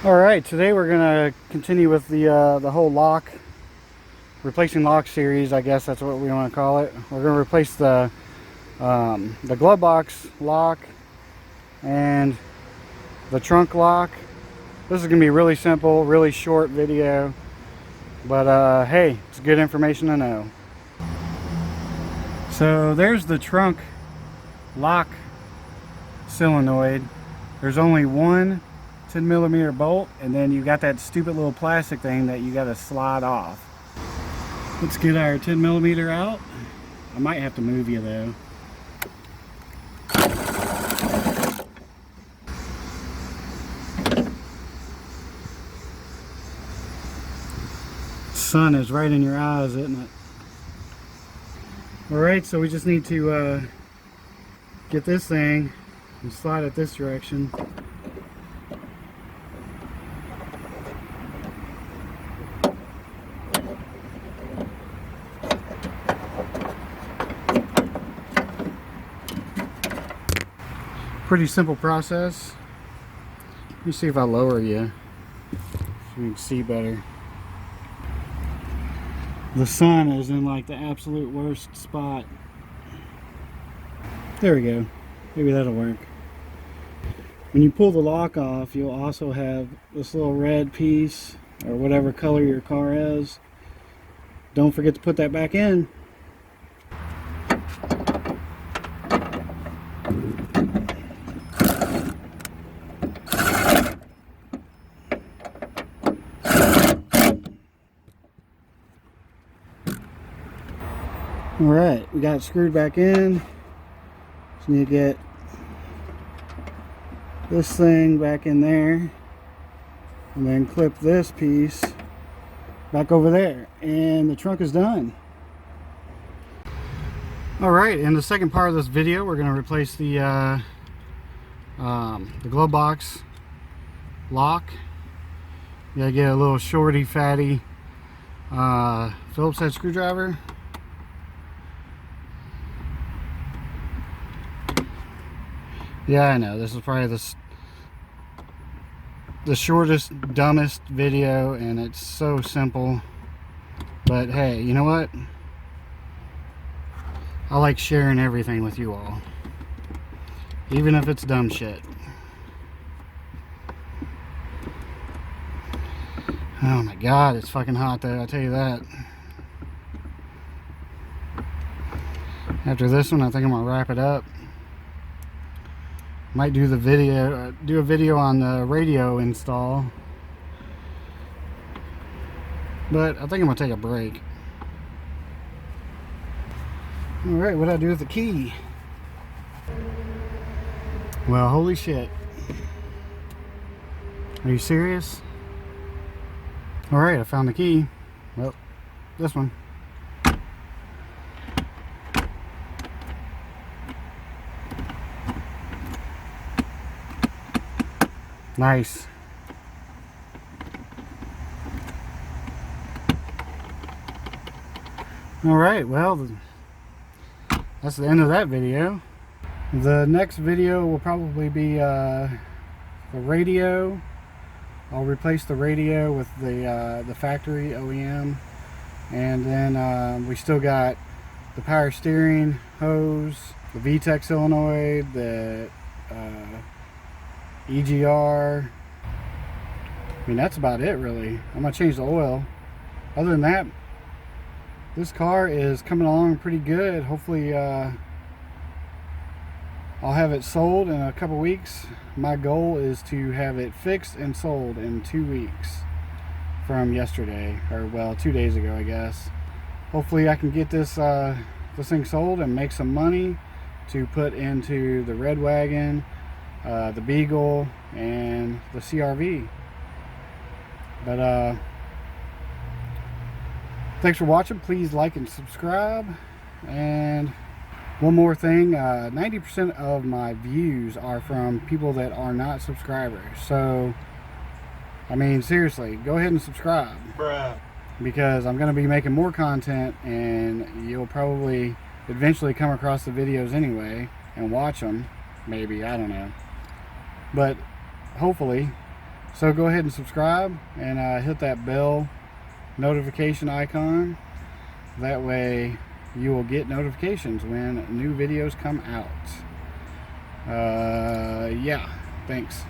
Alright, today we're going to continue with the whole lock, replacing lock series, I guess that's what we want to call it. We're going to replace the glove box lock and the trunk lock. This is going to be really simple, really short video, but hey, it's good information to know. So there's the trunk lock solenoid. There's only one 10mm bolt, and then you got that stupid little plastic thing that you got to slide off. Let's get our 10mm out. I might have to move you though. Sun is right in your eyes, isn't it? Alright, so we just need to get this thing and slide it this direction. Pretty simple process. Let me see if I lower you so you can see better. The sun is in like the absolute worst spot. There we go. Maybe that'll work. When you pull the lock off, you'll also have this little red piece, or whatever color your car is. Don't forget to put that back in. Alright, we got it screwed back in. Just need to get this thing back in there and then clip this piece back over there, and the trunk is done. Alright, in the second part of this video we're going to replace the glove box lock. You gotta get a little shorty fatty Phillips head screwdriver. Yeah, I know, this is probably the shortest, dumbest video, and it's so simple. But hey, you know what? I like sharing everything with you all. Even if it's dumb shit. Oh my god, it's fucking hot though, I'll tell you that. After this one, I think I'm gonna wrap it up. Might do a video on the radio install, but I think I'm gonna take a break. All right, what do I do with the key? Well, holy shit! Are you serious? All right, I found the key. Well, this one. Nice. Alright, well, that's the end of that video. The next video will probably be the radio. I'll replace the radio with the factory OEM. And then we still got the power steering hose, the VTEC solenoid, the EGR. I mean, that's about it really. I'm gonna change the oil. Other than that, this car is coming along pretty good. Hopefully I'll have it sold in a couple weeks. My goal is to have it fixed and sold in 2 weeks from yesterday, or well, 2 days ago, I guess. Hopefully I can get this thing sold and make some money to put into the Red Wagon, the Beagle, and the CRV. But thanks for watching. Please like and subscribe. And one more thing, 90% of my views are from people that are not subscribers. So I mean, seriously, go ahead and subscribe. Bruh. Because I'm going to be making more content, and you'll probably eventually come across the videos anyway and watch them. Maybe, I don't know. But hopefully So go ahead and subscribe and hit that bell notification icon. That way you will get notifications when new videos come out. Yeah, thanks.